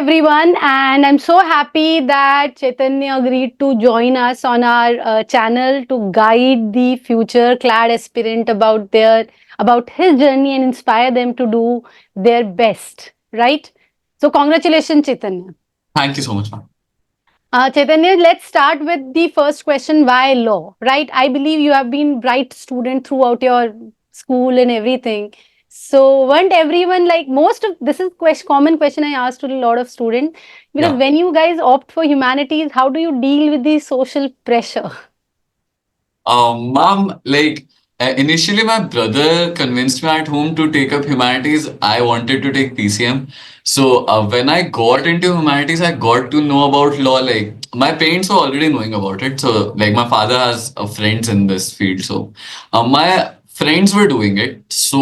everyone, and I'm so happy that Chaitanya agreed to join us on our channel to guide the future clad aspirant about his journey and inspire them to do their best. Right? So, congratulations, Chaitanya. Thank you so much, ma'am. Chaitanya, let's start with the first question: why law? Right? I believe you have been bright student throughout your school and everything. So, weren't everyone like most of this is common question I asked to a lot of students because Yeah. when you guys opt for humanities, how do you deal with the social pressure? Ma'am, initially my brother convinced me at home to take up humanities. I wanted to take PCM. So when I got into humanities, I got to know about law. Like my parents were already knowing about it. So like my father has friends in this field. So my friends were doing it. So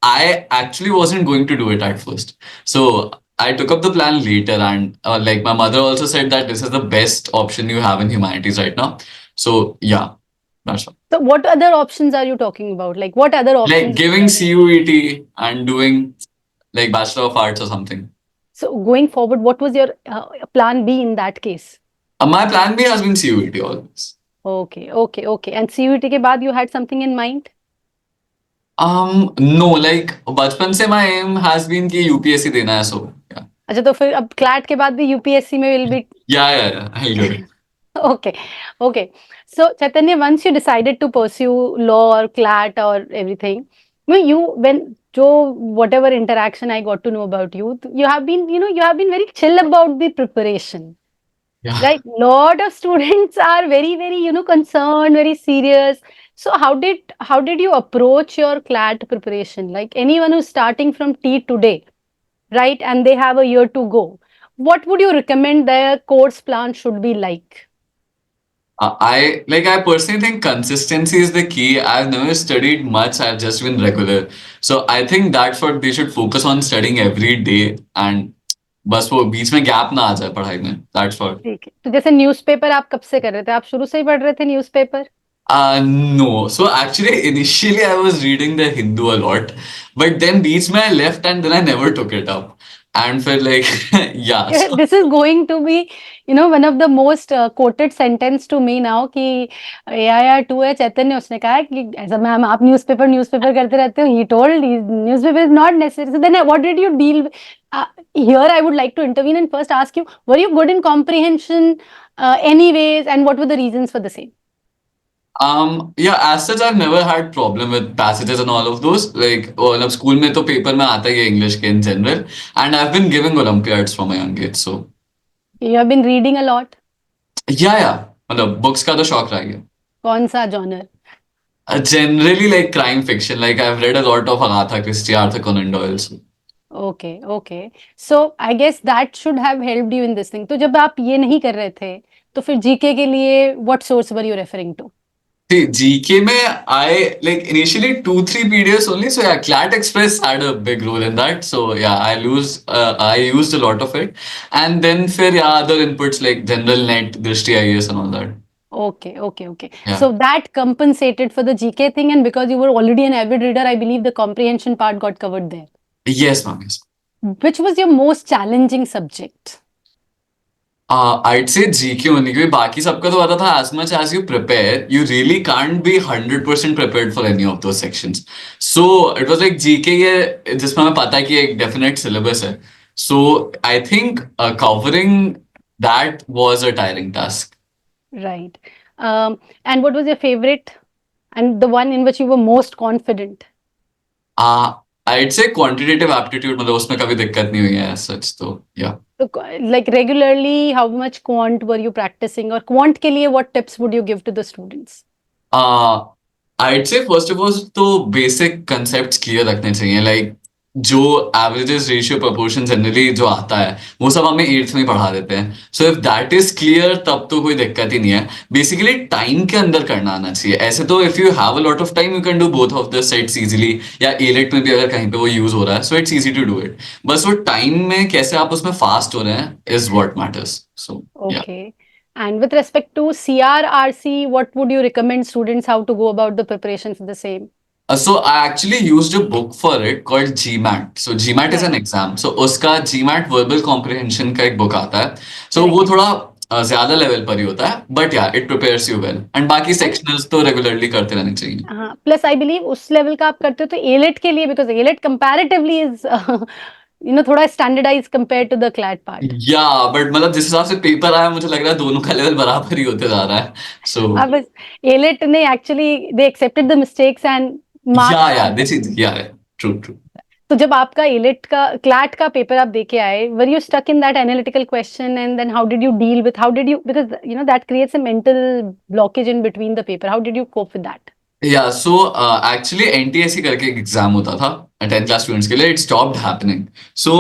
I actually wasn't going to do it at first. So I took up the plan later, and like my mother also said that this is the best option you have in humanities right now. So yeah, that's all. So, what other options are you talking about? Like, what other Like options are giving there? CUET and doing like Bachelor of Arts or something. So, going forward, what was your plan B in that case? My plan B has been CUET always. Okay, okay, okay. And CUT के बाद you had something in mind? No, like बचपन से my aim has been कि UPSC देना है, so yeah. अच्छा तो फिर अब क्लैट के बाद भी यूपीएससी में will be Yeah, I'll do it. okay, okay. So Chaitanya, once you decided to pursue law or CLAT or everything, when Joe, whatever interaction I got to know about you, you have been, you have been very chill about the preparation. Yeah. Right? Lot of students are very, very, concerned, very serious. So how did you approach your CLAT preparation? Like anyone who's starting from T today, right? And they have a year to go. What would you recommend their course plan should be like? I personally think consistency is the key. I've never studied much. I've just been regular. So I think that's what they should focus on studying every day and बस वो बीच में gap ना आ जाए पढ़ाई में. That's what. ठीक है तो जैसे न्यूज़पेपर आप कब से कर रहे थे आप शुरू से ही पढ़ रहे थे newspaper No. So actually, initially I was reading the Hindu a lot, but then beach mein I left and then I never took it up. And felt like, yeah. So, this is going to be one of the most quoted sentence to me now कि AIR 2 है चैतन्य उसने कहा कि ऐसा ma'am आप newspaper करते रहते हो he told newspaper is not necessary so then what did you deal here I would like to intervene and first ask you were you good in comprehension anyways and what were the reasons for the same yeah, as such, I've never had problem with passages and all of those. Like, मतलब school में तो paper में आता ही है English के in general. And I've been giving Olympiads from a young age. So, you have been reading a lot yeah. मतलब books का तो शौक रहा है. कौन सा genre Generally, like crime fiction. Like, I've read a lot of Agatha Christie, Arthur Conan Doyle. So. Okay okay so I guess that should have helped you in this thing तो जब आप ये नहीं कर रहे थे तो फिर जीके के लिए what source were you referring to See, GK mein, I like initially 2-3 PDFs only. So yeah, Clat Express had a big role in that. So yeah, I used a lot of it. And then for yeah, other inputs like General Net, Drishti IAS and all that. Okay. Yeah. So that compensated for the GK thing, and because you were already an avid reader, I believe the comprehension part got covered there. Yes, ma'am. Yes. Which was your most challenging subject? I'd say GK only क्योंकि बाकी सबका तो पता था as much as you prepare, you really can't be 100% prepared for any of those sections. So it was like GK ये जिसमें हमें पता है कि एक definite syllabus है. So I think covering that was a tiring task. Right. And what was your favorite and the one in which you were most confident? Uh, I'd say quantitative aptitude मतलब उसमें कभी दिक्कत नहीं हुई है as such तो yeah. So, like regularly, how much quant were you practicing? Or quant के लिए what tips would you give to the students? Uh, I'd say first of all तो basic concepts clear रखने चाहिए like जो averages ratio proportion generally जो आता है वो सब हमें 8th में पढ़ा देते हैं so if that is clear तब तो कोई दिक्कत ही नहीं है basically time के अंदर करना आना चाहिए ऐसे तो if you have a lot of time you can do both of the sets easily या ALET में भी अगर कहीं पे वो use हो रहा है so it's easy to do it बस वो time में कैसे आप उसमें fast हो रहे हैं is what matters so yeah. Okay. And with respect to CRRC, what would you recommend students how to go about the preparation for the same? So I actually used a book for it called GMAT. So GMAT is Right. an exam. So उसका GMAT verbal comprehension का एक book आता है. So वो Correct. थोड़ा ज्यादा level पर ही होता है. But yeah, it prepares you well. And बाकी And sectionals तो regularly करते रहने चाहिए. हाँ, प्लस आई बिलीव उस लेवल का आप करते हो तो एलेट के लिए, बिकॉज एलेट कंपैरेटिवली इज थोड़ा standardise compare to the CLAT part. Yeah but मतलब जिस हिसाब से पेपर आया मुझे लग रहा है दोनों का लेवल बराबर ही होते जा रहा है. So अब एलेट ने actually they accepted the mistakes and marks. yeah, this is yeah, true, true. तो जब आपका एलेट का क्लैट का पेपर आप देके आए, were you stuck in that analytical question and then how did you deal with, how did you, because that creates a mental blockage in between the paper, how did you cope with that? Yeah so actually NTSC करके एक exam होता था 10th class students के लिए. It stopped happening. सो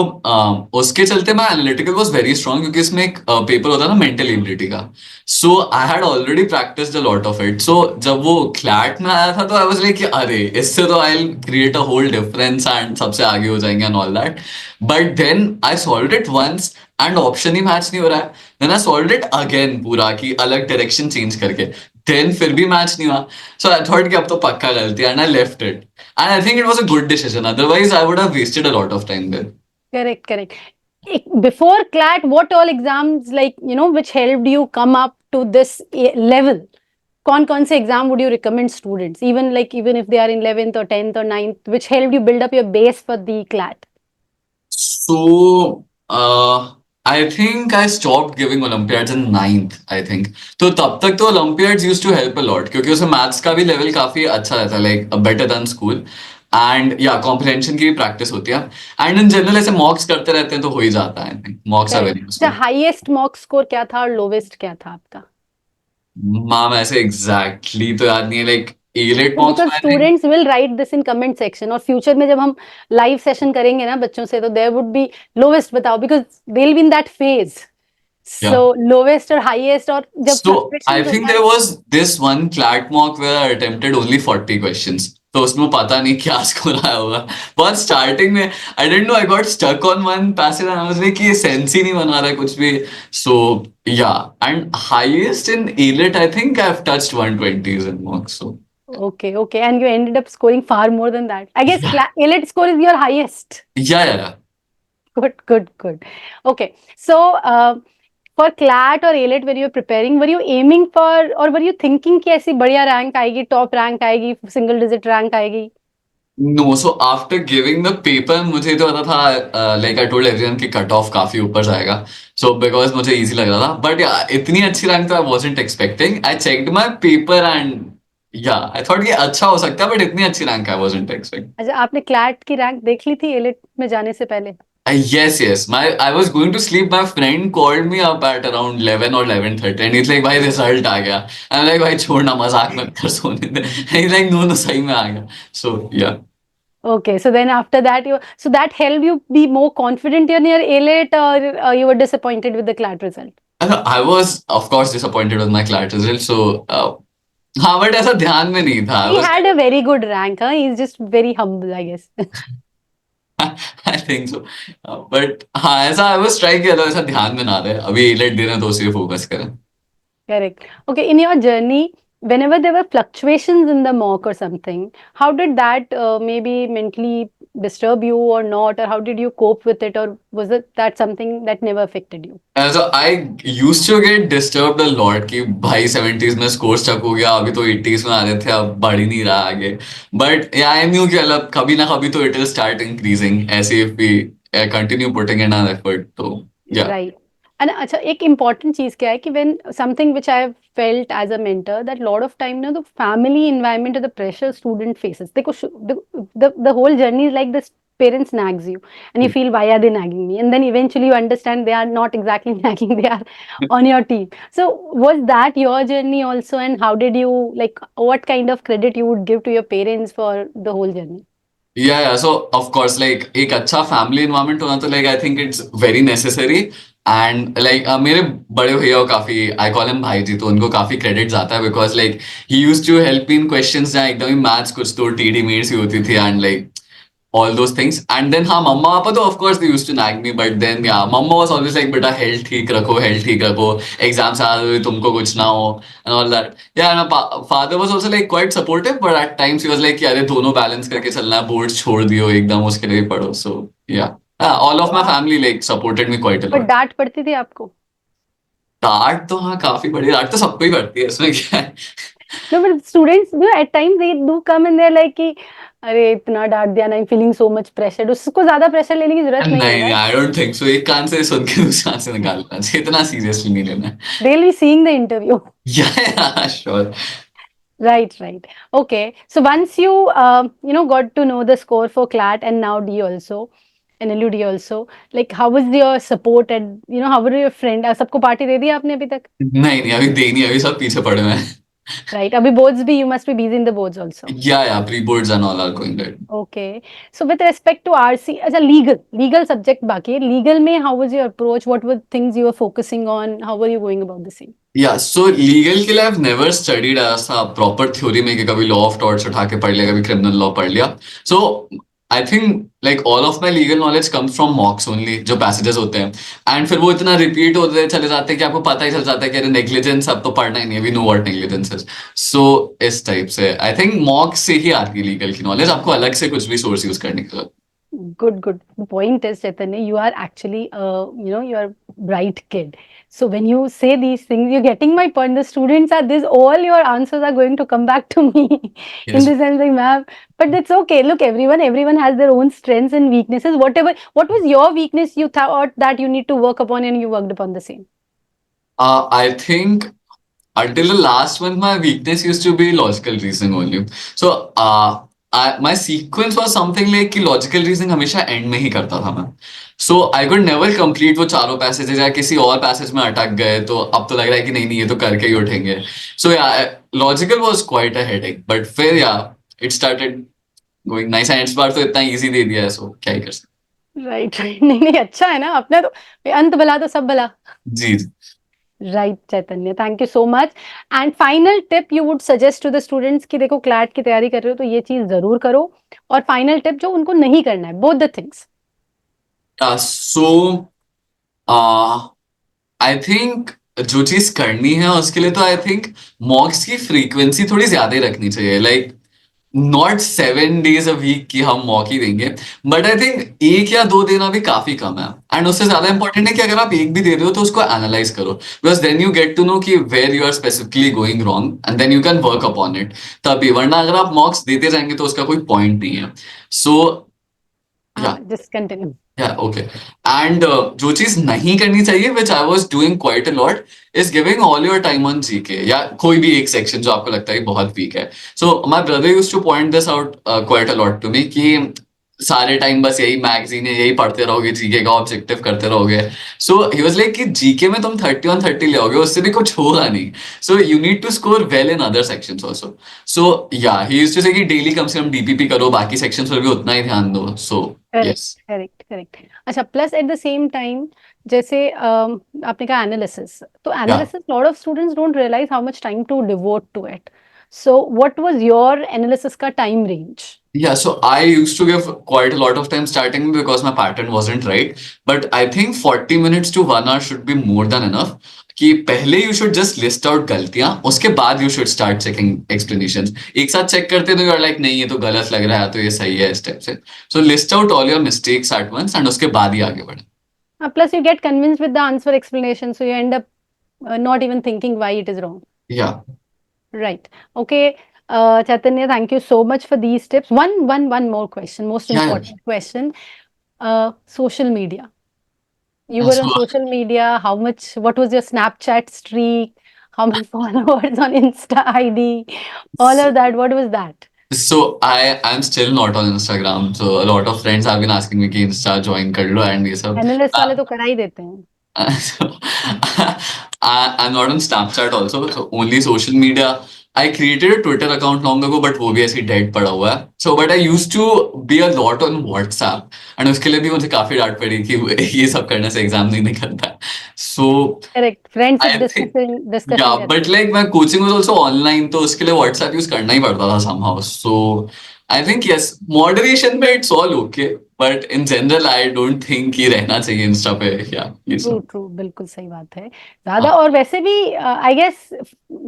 उसके चलते मैं analytical was very strong क्योंकि इसमें एक पेपर होता था मेंटल एबिलिटी का. So I had already practised a lot of it. So जब वो क्लैट में आया था तो आई वाज लाइक अरे इससे तो I will create a whole difference and सबसे आगे हो जाएंगे and all that. But then I solved it once and option ही मैच नहीं हो रहा है. Then I solved it again पूरा की अलग डायरेक्शन चेंज करके. देन फिर भी मैच नहीं हुआ. So I thought कि अब तो पक्का गलती है and I left it. And I think it was a good decision. Otherwise, I would have wasted a lot of time there. Correct, correct. Before CLAT, what all exams, like, which helped you come up to this level? कौन से exam would you recommend students, even if they are in 11th or 10th or 9th, which helped you build up your base for the CLAT? So, I think I stopped giving Olympiads in 9th, I think. तो तब तक तो Olympiads used to help a lot क्योंकि उसमें maths का भी level काफी अच्छा रहता है, like better than school. And yeah, comprehension की भी practice होती है. And in general ऐसे mocks करते रहते हैं तो हो ही जाता है. I think mocks are very The useful. highest mock score क्या था और lowest क्या था आपका? मैम ऐसे exactly तो याद नहीं है, like A-rate mocks Because में I think. students will write this in comment section, और फ्यूचर में जब हम लाइव सेशन करेंगे ना बच्चों से, तो देयर वुड बी लोवेस्ट बताओ, because they will be in that phase. Yeah. So lowest और हाईएस्ट, और जब So I frustrations think होता there है. was this one CLAT mock where I attempted only 40 questions. तो उसमें पता नहीं क्या स्कोर आया होगा. बहुत स्टार्टिंग में I didn't know, I got stuck on one passage and I was like कि ये सेंस ही नहीं बना रहा है कुछ भी. So yeah, and highest in A-Lit I think I've touched 120s in mocks. So Okay, and you ended up scoring far more than that. I guess A-Lit score is your highest. yeah. Good. Okay, so for CLAT or A-Lit, when you were preparing, were you aiming for, or were you thinking कि ऐसी बढ़िया rank आएगी, top rank आएगी, single digit rank आएगी? No, so after giving the paper मुझे तो पता था like I told everyone कि कट ऑफ काफी ऊपर जाएगा. So because मुझे easy लग रहा था. But yeah, इतनी अच्छी रैंक तो I wasn't expecting. I checked my paper and yeah, I thought कि अच्छा हो सकता है but इतनी अच्छी रैंक I wasn't expecting. अच्छा, आपने CLAT की रैंक देख ली थी A-Lit में जाने से पहले? Yes. I was going to sleep. My friend called me up at around 11 or 11:30 and he's like भाई रिजल्ट आ गया. I'm like भाई छोड़ना मजाक मत कर सोने दे. And he's like no सही में आ गया. So yeah. Okay, so then after that, so that helped you be more confident in your A-Lit, or you were disappointed with the CLAT result? I was of course disappointed with my CLAT result. So हाँ but ऐसा ध्यान में नहीं था. He had a very good rank, huh? He's just very humble, I guess. I think so. But हाँ ऐसा I was trying किया था, ऐसा ध्यान में ना रहे. अभी A-Lit देना तो उसी पे फोकस करें. Correct. Okay, in your journey, whenever there were fluctuations in the mock or something, how did that maybe mentally disturb you or not, or how did you cope with it, or was it that something that never affected you? So I used to get disturbed a lot कि भाई 70s में score stuck हो गया, अभी तो 80s में आ रहे थे, अब बढ़ ही नहीं रहा आगे. But yeah, I knew कि मतलब कभी ना कभी तो it will start increasing ऐसे if we continue putting in our effort. तो yeah. Right. And अच्छा, एक important चीज क्या है कि when something which I have felt as a mentor, that lot of time the family environment or the pressure student faces, देखो the whole journey is like this, parents nags you and you feel why are they nagging me, and then eventually you understand they are not exactly nagging, they are on your team. So was that your journey also, and how did you, like, what kind of credit you would give to your parents for the whole journey? Yeah. So of course, like एक अच्छा family environment होना तो like I think it's very necessary. And like मेरे बड़े भैया को काफी I call him भाई जी, तो उनको काफी credit जाता है because like he used to help me in questions जहाँ एकदम ही maths कुछ तो TD मेट्स ही होती थी and like all those things. And then हाँ मम्मा पापा तो of course they used to nag me, but then yeah mama was always like बेटा health ठीक रखो exams आ रहे तुमको कुछ ना हो and all that. Yeah, and my father was also like quite supportive, but at times he was like कि अरे दोनों balance करके चलना है, boards छोड़ दियो एकदम उसके लिए पढ़ो. So yeah, all of my family like supported me quite a पर lot. डांट पड़ती थी आपको? डांट तो हाँ काफी बड़ी डांट तो सबको ही पड़ती है, इसमें क्या है. No, but students do at times they do come and they're like कि अरे इतना डांट दिया ना, I'm feeling so much pressured. उसको ज्यादा प्रेशर लेने की जरूरत नहीं है, नहीं, right? I don't think so. एक कान से सुन के दूसरे कान से निकालना चाहिए, इतना सीरियसली नहीं लेना है. They'll be seeing the interview. Yeah, sure. Right, right. Okay. So once you got to know the score for CLAT and now D also, NLUD also, like how was your support and how were your friend? सबको party दे दी आपने अभी तक? नहीं नहीं अभी देनी है, अभी सब पीछे पड़े हुए हैं. Right. अभी boards भी, you must be busy in the boards also. Yeah, pre-boards and all are going good. Okay. So with respect to RC, अच्छा legal subject बाकी है. Legal में how was your approach? What were things you were focusing on? How were you going about the same? Yeah, so legal के लिए I've never studied ऐसा proper theory में कि कभी लॉ ऑफ टॉर्ट्स उठा के पढ़ लिया, कभी क्रिमिनल लॉ पढ़ लिया. So I think like all of my legal knowledge comes from mocks only, जो पैसेजेस होते हैं. एंड फिर वो इतना रिपीट होते चले जाते हैं कि आपको पता ही चल जाता है कि अरे नेग्लिजेंस अब तो पढ़ना ही नहीं है, we know what negligence is. So इस टाइप से आई थिंक मॉक्स से ही आती है लीगल की नॉलेज, आपको अलग से कुछ भी सोर्स यूज करने की जरूरत. Good, good. The point is, Chaitanya, you are actually, you're a bright kid. So when you say these things, you're getting my point. The students are this, all your answers are going to come back to me in Yes. the sense like, ma'am, but it's okay. Look, everyone has their own strengths and weaknesses. What was your weakness you thought that you need to work upon and you worked upon the same? I think until the last month, my weakness used to be logical reasoning only. So, my sequence was something like कि logical reasoning हमेशा end में ही करता था मैं. So, I could never complete वो चारों passages, या किसी और passage में अटक गए तो अब तो लग रहा है कि नहीं नहीं ये तो करके ही उठेंगे. So, yeah, logical was quite a headache. But फिर yeah, it started going nice. And इस बार तो इतना easy दे दिया है, so क्या ही कर सकते. Right, right. नहीं, अच्छा है ना, अपना तो अंत भला तो सब भला. जी. Right, Chaitanya. Thank you so much. And final tip you would suggest to the students कि देखो CLAT की तैयारी कर रहे हो तो ये चीज जरूर करो, और final tip जो उनको नहीं करना है, both the things. So, I think जो चीज करनी है उसके लिए तो आई थिंक मॉक्स की फ्रीक्वेंसी थोड़ी ज्यादा ही रखनी चाहिए. Like not 7 days a week कि हम मॉक ही देंगे, बट आई थिंक 1 या 2 देना भी काफी कम है. एंड उससे ज्यादा इंपॉर्टेंट है कि अगर आप एक भी दे रहे हो तो उसको एनालाइज करो, because then you get to know कि where you are specifically going wrong and then you can work upon it. तभी, वरना अगर आप मॉक्स देते जाएंगे तो उसका कोई पॉइंट नहीं है. सो Just continue. Yeah, okay. And जो चीज नहीं करनी चाहिए, which I was doing quite a lot, is giving all your time on GK या कोई भी एक सेक्शन जो आपको लगता है बहुत वीक है. So my brother used to point this out quite a lot to me कि सारे टाइम बस यही मैगजीन है, यही पढ़ते रहोगे, जीके का ऑब्जेक्टिव करते रहोगे. सो ही वाज लाइक कि जीके में तुम 30 ले आओगे, उससे भी कुछ होगा नहीं. So you need to score well in other sections also. So या ही यूज्ड टू से कि डेली कम से कम डीपीपी करो, बाकी सेक्शंस पर भी उतना ही ध्यान दो. So yes. करेक्ट. अच्छा, plus at the same time जैसे आपने कहा एनालिसिस, तो analysis lot of students don't realise how much time to devote to it. So what was your analysis का time range? Yeah, so I used to give quite a lot of time starting because my pattern wasn't right. But I think 40 minutes to 1 hour should be more than enough. कि पहले you should just list out गलतियां, उसके बाद you should start checking explanations. एक साथ check करते तो you're like नहीं ये तो गलत लग रहा है तो ये सही है, इस टाइप से. So list out all your mistakes at once and उसके बाद ही आगे बढ़े. Plus you get convinced with the answer explanation, so you end up not even thinking why it is wrong. Yeah. Right. Okay. Chaitanya, thank you so much for these tips. One more question, most Yeah, yeah. important question. Social media. You Yeah, were on so social media. What was your Snapchat streak? How many followers on Insta ID? All of that. What was that? So I'm still not on Instagram. So a lot of friends have been asking me कि Insta join कर लो and ये सब. Analyst वाले तो करा ही देते हैं. So, I'm not on Snapchat also, so only social media. I created a Twitter account long ago, but वो भी ऐसे dead पड़ा हुआ है. So, but I used to be a lot on WhatsApp, and उसके लिए भी मुझे काफी डांट पड़ी कि ये सब करने से एग्जाम नहीं निकलता. So, Correct. Friends I think, discussing yeah, but like my coaching was also online, तो उसके लिए WhatsApp use करना ही पड़ता था somehow. So, I think yes, moderation में it's all okay, but in general I don't think कि रहना चाहिए इंस्टा पे, yeah, please true no. True बिल्कुल सही बात है ज्यादा और वैसे भी I guess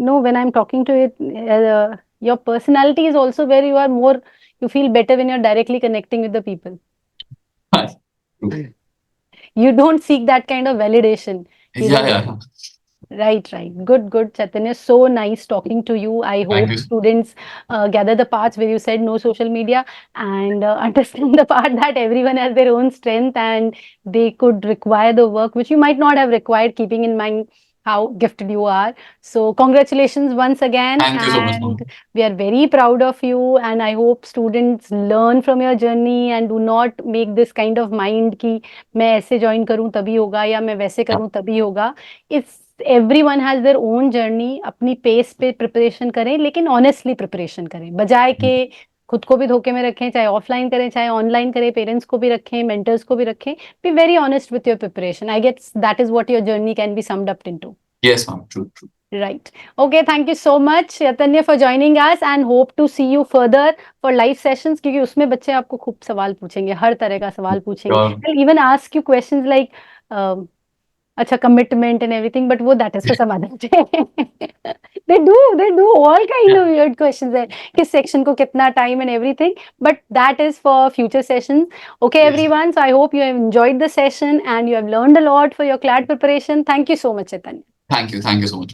no when I am talking to it your personality is also where you are more you feel better when you are directly connecting with the people you don't seek that kind of validation. You Yeah, know, yeah. right, right. Good, good, Chaitanya. So nice talking to you. I Thank hope you. students gather the parts where you said no social media and understand the part that everyone has their own strength and they could require the work which you might not have required, keeping in mind how gifted you are. So, congratulations once again. Thank you so much, And mom. we are very proud of you. And I hope students learn from your journey and do not make this kind of mind कि मैं ऐसे join करूं तभी होगा या मैं वैसे Yeah. करूं तभी होगा it's everyone has their own journey अपनी पेस पे प्रिपरेशन करें लेकिन ऑनेस्टली प्रिपरेशन करें बजाय के खुद को भी धोखे में रखें चाहे ऑफलाइन करें चाहे ऑनलाइन करें पेरेंट्स को भी रखें मेंटर्स को भी रखें be very honest with your preparation I gets that is what your journey can be summed up into Yes, mom. True, true. right okay thank you so much Chaitanya for joining us and hope to see you further for live sessions क्योंकि उसमें बच्चे आपको खूब सवाल पूछेंगे हर तरह का सवाल पूछेंगे Sure. they'll even ask you questions like अच्छा कमिटमेंट एंड एवरीथिंग बट वो that is for some other they do all kind Yeah. Of weird questions है किस सेक्शन को कितना time and everything but that is for future sessions okay Yes. everyone so I hope you have enjoyed the session and you have learned a lot for your CLAT preparation thank you so much Chaitanya Thank you. Thank you so much.